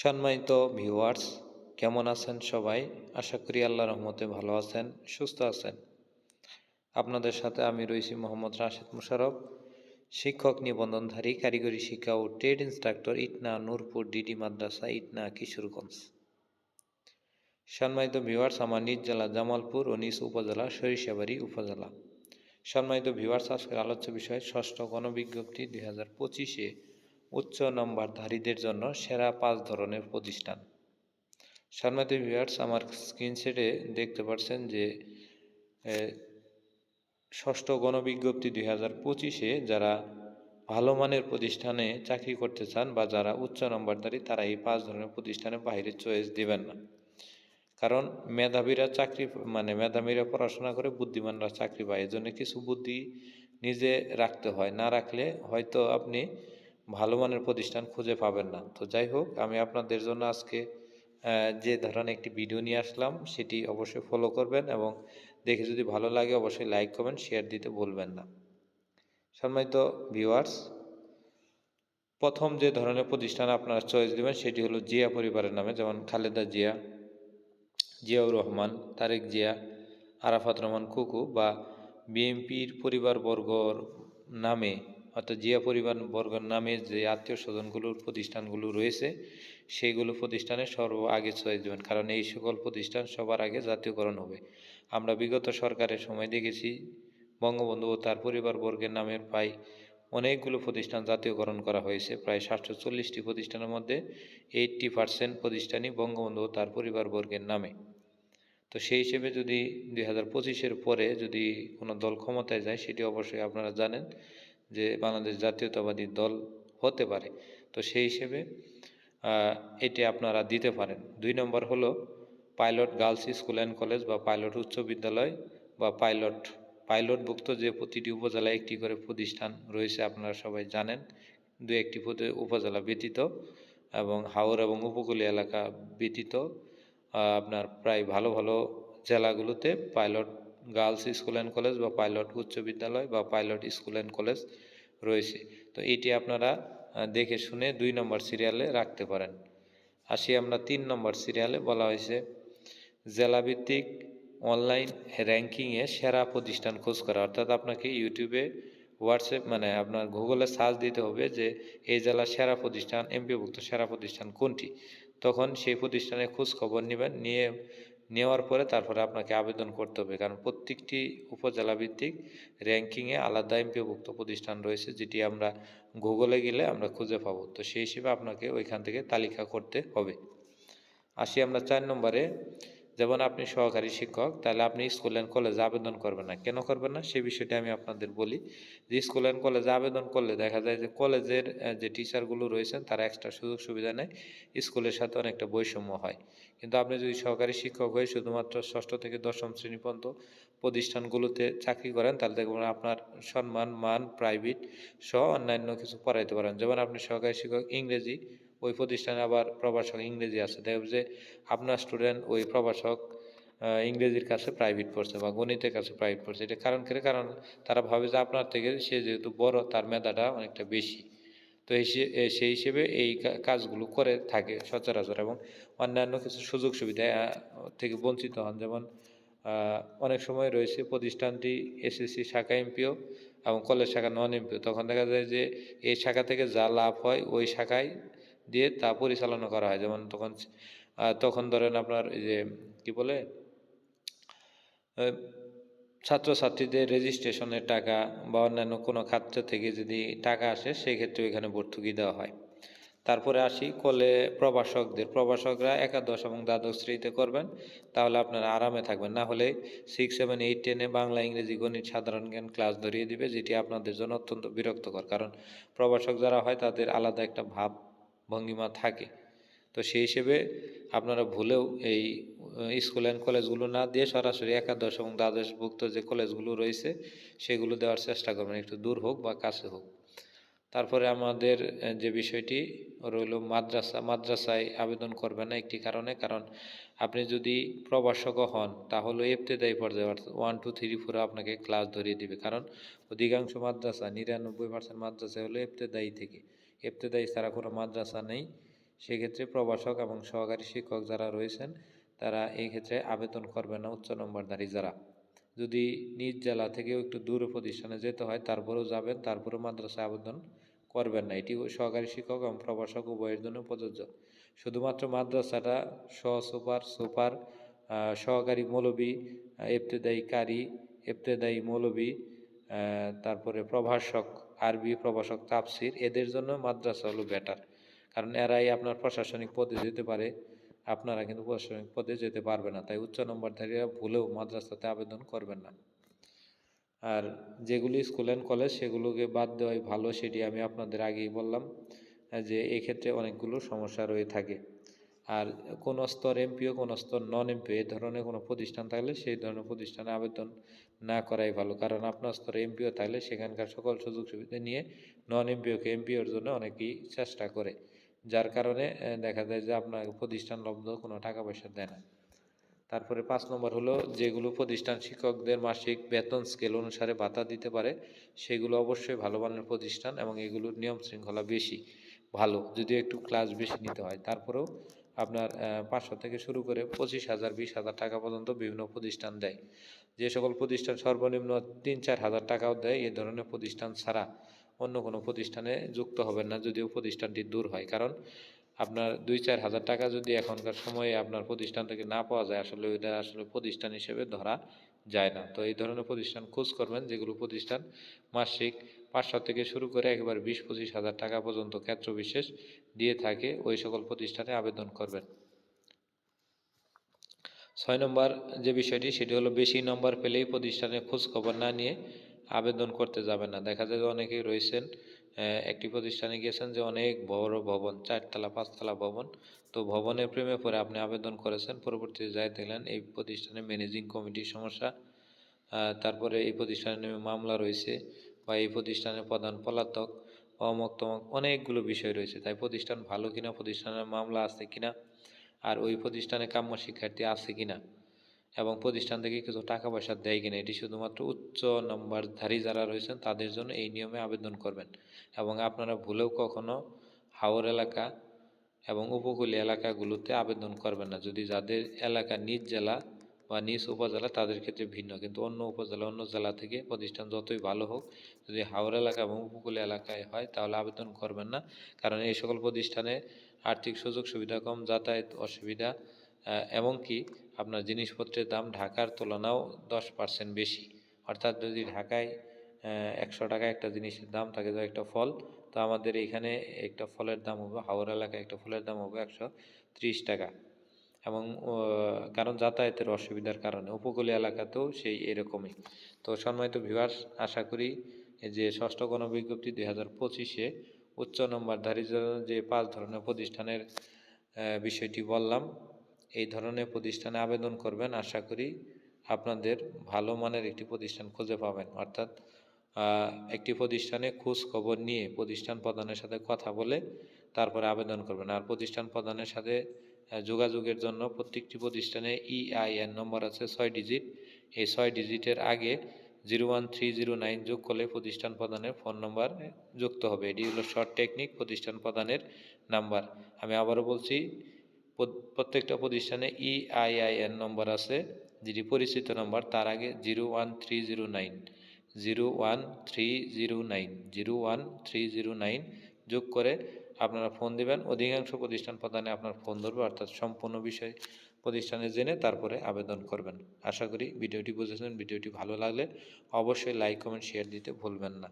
সম্মানিত ভিউয়ার্স, কেমন আছেন সবাই? আশা করি আল্লাহর রহমতে ভালো আছেন, সুস্থ আছেন। আপনাদের সাথে আমি রয়েছি মোহাম্মদ রাশেদ মুশারফ, শিক্ষক নিবন্ধনধারী, কারিগরি শিক্ষা ও trade instructor, Itna Nurpur DD মাদ্রাসা, ইটনা, কিশোরগঞ্জ। সম্মানিত ভিউয়ার্স, আমার নিজ জেলা জামালপুর ও নিজ উপজেলা সরিষাবাড়ি উপজেলা। সম্মানিত ভিউয়ার্স, আজকের আলোচ্য বিষয় ষষ্ঠ গণবিজ্ঞপ্তি 2025-এ উচ্চ নম্বরধারীদের জন্য সেরা 5 ধরনের প্রতিষ্ঠান। সম্মানিত ভিউয়ার্স, আমার স্ক্রিনশটে দেখতে পাচ্ছেন যে ষষ্ঠ গণবিজ্ঞপ্তি 2025-এ যারা ভালো মানের প্রতিষ্ঠানে চাকরি করতে চান বা যারা উচ্চ নম্বরধারী তারা এই 5 ধরনের প্রতিষ্ঠানে বাইরে চয়েস দিবেন না। কারণ মেধাবীরা পড়াশোনা করে, বুদ্ধিমানরা চাকরি পায়। এজন্য কিছু বুদ্ধি নিজে রাখতে হয়, না রাখলে হয়তো আপনি ভালো মানের প্রতিষ্ঠান খুঁজে পাবেন না। তো যাই হোক, আমি আপনাদের জন্য আজকে যে ধরনের একটি ভিডিও নিয়ে আসলাম সেটি অবশ্যই ফলো করবেন এবং দেখে যদি ভালো লাগে অবশ্যই লাইক কমেন্ট শেয়ার দিতে ভুলবেন না। সম্মানিত ভিউয়ার্স, প্রথম যে ধরনের প্রতিষ্ঠান আপনারা চয়েস দেবেন সেটি হলো জিয়া পরিবারের নামে, যেমন খালেদা জিয়া, জিয়াউর রহমান, তারেক জিয়া, আরাফাত রহমান কুকু, বা বিএনপির পরিবারবর্গর নামে অর্থাৎ জিয়া পরিবারবর্গের নামে যে আত্মীয় স্বজনগুলোর প্রতিষ্ঠানগুলো রয়েছে সেইগুলো প্রতিষ্ঠানে আগে চয়েস দেবেন, কারণ এই সকল প্রতিষ্ঠান সবার আগে জাতীয়করণ হবে। আমরা বিগত সরকারের সময় দেখেছি বঙ্গবন্ধু ও তার পরিবারবর্গের নামের প্রায় অনেকগুলো প্রতিষ্ঠান জাতীয়করণ করা হয়েছে। প্রায় 740টি প্রতিষ্ঠানের মধ্যে 80% প্রতিষ্ঠানই বঙ্গবন্ধু ও তার পরিবারবর্গের নামে। তো সেই হিসেবে যদি 2025-এর পরে যদি কোনো দল ক্ষমতায় যায়, সেটি অবশ্যই আপনারা জানেন যে বাংলাদেশ জাতীয়তাবাদী দল হতে পারে। তো সেই হিসেবে এটি আপনারা দিতে পারেন। 2 নম্বর হলো pilot girls school and college বা পাইলট উচ্চ বিদ্যালয় বা পাইলটভুক্ত যে প্রতিটি উপজেলায় একটি করে প্রতিষ্ঠান রয়েছে, আপনারা সবাই জানেন। 2-1টি উপজেলা ব্যতীত এবং হাওর এবং উপকূলীয় এলাকা ব্যতীত আপনার প্রায় ভালো ভালো জেলাগুলোতে pilot girls school and college বা পাইলট উচ্চ বিদ্যালয় বা পাইলট স্কুল অ্যান্ড কলেজ রয়েছে। তো এটি আপনারা দেখে শুনে 2 নম্বর সিরিয়ালে রাখতে পারেন। আসি আমরা 3 নম্বর সিরিয়ালে। বলা হয়েছে জেলাভিত্তিক অনলাইন র্যাঙ্কিংয়ে সেরা প্রতিষ্ঠান খোঁজ করা, অর্থাৎ আপনাকে ইউটিউবে, হোয়াটসঅ্যাপ আপনার গুগলে সার্চ দিতে হবে যে এই জেলার সেরা প্রতিষ্ঠান, এমপিভুক্ত সেরা প্রতিষ্ঠান কোনটি। তখন সেই প্রতিষ্ঠানে খোঁজ খবর নেবেন, নেওয়ার পরে তারপরে আপনাকে আবেদন করতে হবে, কারণ প্রত্যেকটি উপজেলা ভিত্তিক র্যাঙ্কিংয়ে আলাদা এমপিভুক্ত প্রতিষ্ঠান রয়েছে, যেটি আমরা গুগলে গেলে আমরা খুঁজে পাবো। তো সেই হিসেবে আপনাকে ওইখান থেকে তালিকা করতে হবে। আসি আমরা 4 নম্বরে। যেমন আপনি সহকারী শিক্ষক, তাহলে আপনি স্কুল অ্যান্ড কলেজে আবেদন করবেন না। কেন করবেন না সে বিষয়টি আমি আপনাদের বলি। যে স্কুল অ্যান্ড কলেজে আবেদন করলে দেখা যায় যে কলেজের যে টিচারগুলো রয়েছেন তারা এক্সট্রা সুযোগ সুবিধা নেয়, স্কুলের সাথে অনেকটা বৈষম্য হয়। কিন্তু আপনি যদি সহকারী শিক্ষক হয়ে শুধুমাত্র 6ষ্ঠ থেকে 10ম শ্রেণী পর্যন্ত প্রতিষ্ঠানগুলোতে চাকরি করেন, তাহলে দেখবেন আপনার সম্মান, মান, প্রাইভেট সহ অন্যান্য কিছু পড়াইতে পারেন। যেমন আপনি সহকারী শিক্ষক ইংরেজি, ওই প্রতিষ্ঠানে আবার প্রভাষক ইংরেজি আছে, দেখবেন যে আপনার স্টুডেন্ট ওই প্রভাষক ইংরেজির কাছে প্রাইভেট পড়ছে বা গণিতের কাছে প্রাইভেট পড়ছে। এটা কারণ তারা ভাবে যে আপনার থেকে সে যেহেতু বড়, তার মেধাটা অনেকটা বেশি। তো সেই হিসেবে এই কাজগুলো করে থাকে সচরাচর, এবং অন্যান্য কিছু সুযোগ সুবিধা থেকে বঞ্চিত হন। যেমন অনেক সময় রয়েছে প্রতিষ্ঠানটি এসএসসি শাখা এমপিও এবং কলেজ শাখা নন এমপিও, তখন দেখা যায় যে এই শাখা থেকে যা লাভ হয় ওই শাখায় দিয়ে তা পরিচালনা করা হয়। যেমন তখন ধরেন আপনার এই যে কি বলে ছাত্রছাত্রীদের রেজিস্ট্রেশনের টাকা বা অন্যান্য কোনো খাত থেকে যদি টাকা আসে সেক্ষেত্রে এখানে ভর্তুকি দেওয়া হয়। তারপরে আসি প্রভাষকরা একাদশ এবং দ্বাদশ শ্রেণীতে করবেন, তাহলে আপনারা আরামে থাকবেন। না হলে 6, 7, 8, 10-এ বাংলা, ইংরেজি, গণিত, সাধারণ জ্ঞান ক্লাস ধরিয়ে দিবে, যেটি আপনাদের জন্য অত্যন্ত বিরক্তকর। কারণ প্রভাষক যারা হয় তাদের আলাদা একটা ভাব ভঙ্গিমা থাকে। তো সেই হিসেবে আপনারা ভুলেও এই স্কুল অ্যান্ড কলেজগুলো না দিয়ে সরাসরি একাদশ এবং দ্বাদশভুক্ত যে কলেজগুলো রয়েছে সেগুলো দেওয়ার চেষ্টা করবেন, একটু দূর হোক বা কাছে হোক। তারপরে আমাদের যে বিষয়টি রইল মাদ্রাসায় আবেদন করবেন না একটি কারণ আপনি যদি প্রভাষকও হন তাহলে ইবতেদায়ী পর্যায়ে অর্থাৎ 1, 2, 3, 4 আপনাকে ক্লাস ধরিয়ে দিবে। কারণ অধিকাংশ মাদ্রাসা 99% মাদ্রাসা হলো ইবতেদায়ী থেকে, ইবতেদায়ী ছাড়া কোনো মাদ্রাসা নেই। সেক্ষেত্রে প্রভাষক এবং সহকারী শিক্ষক যারা রয়েছেন তারা এই ক্ষেত্রে আবেদন করবেন না, উচ্চ নম্বরধারী যারা। যদি নিজ জেলা থেকেও একটু দূরে প্রতিষ্ঠানে যেতে হয় তারপরেও যাবেন, তারপরেও মাদ্রাসায় আবেদন করবেন না। এটি সহকারী শিক্ষক এবং প্রভাষক উভয়ের জন্য প্রযোজ্য। শুধুমাত্র মাদ্রাসাটা সুপার সুপার, সহকারী মৌলবী, ইবতেদায়ী কারি, ইবতেদায়ী মৌলবী, তারপরে প্রভাষক আরবি, প্রভাষক তাফসির, এদের জন্য মাদ্রাসা হলো বেটার। কারণ এরাই আপনার প্রশাসনিক পদে যেতে পারে, আপনারা কিন্তু প্রশাসনিক পদে যেতে পারবে না। তাই উচ্চ নম্বরধারীরা ভুলেও মাদ্রাসাতে আবেদন করবেন না। আর যেগুলি স্কুল অ্যান্ড কলেজ সেগুলোকে বাদ দেওয়াই ভালো, সেটি আমি আপনাদের আগেই বললাম যে এক্ষেত্রে অনেকগুলো সমস্যা রয়ে থাকে। আর কোন স্তর এমপিও, কোন স্তর নন এমপিও এই ধরনের কোনো প্রতিষ্ঠান থাকলে সেই ধরনের প্রতিষ্ঠানে আবেদন না করাই ভালো। কারণ আপনার স্তরে এমপিও থাকলে সেখানকার সকল সুযোগ সুবিধা নিয়ে নন এমপিওকে এমপিওর জন্য অনেকেই চেষ্টা করে, যার কারণে দেখা যায় যে আপনার প্রতিষ্ঠান লব্ধ কোনো টাকা পয়সা দেয় না। তারপরে 5 নম্বর হলো, যেগুলো প্রতিষ্ঠান শিক্ষকদের মাসিক বেতন স্কেল অনুসারে ভাতা দিতে পারে সেগুলো অবশ্যই ভালো মানের প্রতিষ্ঠান এবং এগুলোর নিয়ম শৃঙ্খলা বেশি ভালো, যদিও একটু ক্লাস বেশি নিতে হয়। তারপরেও আপনার 500 থেকে শুরু করে 25,000 20,000 টাকা পর্যন্ত বিভিন্ন প্রতিষ্ঠান দেয়। যে সকল প্রতিষ্ঠান সর্বনিম্ন 3-4 হাজার টাকাও দেয়, এ ধরনের প্রতিষ্ঠান ছাড়া অন্য কোনো প্রতিষ্ঠানে যুক্ত হবেন না, যদিও প্রতিষ্ঠানটি দূর হয়। কারণ আপনার 2-4 হাজার টাকা যদি এখনকার সময়ে আপনার প্রতিষ্ঠান থেকে না পাওয়া যায়, আসলে ওইটা আসলে প্রতিষ্ঠান হিসেবে ধরা যায় না। তো এই ধরনের প্রতিষ্ঠান খোঁজ করবেন যেগুলো প্রতিষ্ঠান মাসিক 500 থেকে শুরু করে একেবারে 20-25 হাজার টাকা পর্যন্ত ক্ষেত্র বিশেষ দিয়ে থাকে, ওই সকল প্রতিষ্ঠানে আবেদন করবেন। 6 নম্বর যে বিষয়টি সেটি হলো, বেশি নম্বর পেলেই প্রতিষ্ঠানের খোঁজ খবর না নিয়ে আবেদন করতে যাবেন না। দেখা যায় যে অনেকেই রয়েছেন একটি প্রতিষ্ঠানে গিয়েছেন যে অনেক বড় ভবন, 4তলা 5তলা ভবন, তো ভবনের প্রেমে পড়ে আপনি আবেদন করেছেন, পরবর্তীতে যাই দেখলেন এই প্রতিষ্ঠানের ম্যানেজিং কমিটির সমস্যা, তারপরে এই প্রতিষ্ঠানের নামে মামলা রয়েছে, বা এই প্রতিষ্ঠানের প্রধান পলাতক, অমক তমক অনেকগুলো বিষয় রয়েছে। তাই প্রতিষ্ঠান ভালো কিনা, প্রতিষ্ঠানের মামলা আছে কিনা, আর ওই প্রতিষ্ঠানে কাম্য শিক্ষার্থী আছে কিনা, এবং প্রতিষ্ঠান থেকে কিছু টাকা পয়সা দেয় কিনা, এটি শুধুমাত্র উচ্চ নম্বরধারী যারা রয়েছেন তাদের জন্য এই নিয়মে আবেদন করবেন। এবং আপনারা ভুলেও কখনো হাওর এলাকা এবং উপকূলীয় এলাকাগুলোতে আবেদন করবেন না। যদি যাদের এলাকা নিজ জেলা বা নিজ উপজেলা তাদের ক্ষেত্রে ভিন্ন, কিন্তু অন্য উপজেলা অন্য জেলা থেকে প্রতিষ্ঠান যতই ভালো হোক, যদি হাওর এলাকা এবং উপকূলীয় এলাকায় হয় তাহলে আবেদন করবেন না। কারণ এই সকল প্রতিষ্ঠানে আর্থিক সুযোগ সুবিধা কম, যাতায়াত অসুবিধা, এমনকি আপনার জিনিসপত্রের দাম ঢাকার তুলনাও 10% বেশি। অর্থাৎ যদি ঢাকায় 100 টাকা একটা জিনিসের দাম থাকে, যে একটা ফল, তো আমাদের এখানে একটা ফলের দাম হবে, হাওড়া এলাকায় একটা ফলের দাম হবে 130 টাকা। এবং কারণ যাতায়াতের অসুবিধার কারণে উপকূলীয় এলাকাতেও সেই এরকমই। তো সম্মানিত ভিউয়ার্স, আশা করি যে ষষ্ঠ গণবিজ্ঞপ্তি 2025-এ উচ্চ নম্বরধারী যে 5 ধরনের প্রতিষ্ঠানের বিষয়টি বললাম, এই ধরনের প্রতিষ্ঠানে আবেদন করবেন। আশা করি আপনাদের ভালো মানের একটি প্রতিষ্ঠান খুঁজে পাবেন। অর্থাৎ একটি প্রতিষ্ঠানে খোঁজ খবর নিয়ে প্রতিষ্ঠান প্রধানের সাথে কথা বলে তারপরে আবেদন করবেন। আর প্রতিষ্ঠান প্রধানের সাথে যোগাযোগের জন্য প্রত্যেকটি প্রতিষ্ঠানে EIN নম্বর আছে 6 ডিজিট। এই 6 ডিজিটের আগে 01309 যোগ করলে প্রতিষ্ঠান প্রধানের ফোন নাম্বার যুক্ত হবে। এটি হলো শর্ট টেকনিক প্রতিষ্ঠান প্রধানের নাম্বার। আমি আবারও বলছি, প্রত্যেকটা প্রতিষ্ঠানে EIN নম্বর আছে, যেটি পরিচিত নম্বর, তার আগে 01309 যোগ করে আপনারা ফোন দিবেন। অধিকাংশ প্রতিষ্ঠান প্রধানে আপনার ফোন ধরবে, অর্থাৎ সম্পূর্ণ বিষয় প্রতিষ্ঠানে জেনে তারপরে আবেদন করবেন। আশা করি ভিডিওটি বুঝেছেন। ভিডিওটি ভালো লাগলে অবশ্যই লাইক কমেন্ট শেয়ার দিতে ভুলবেন না।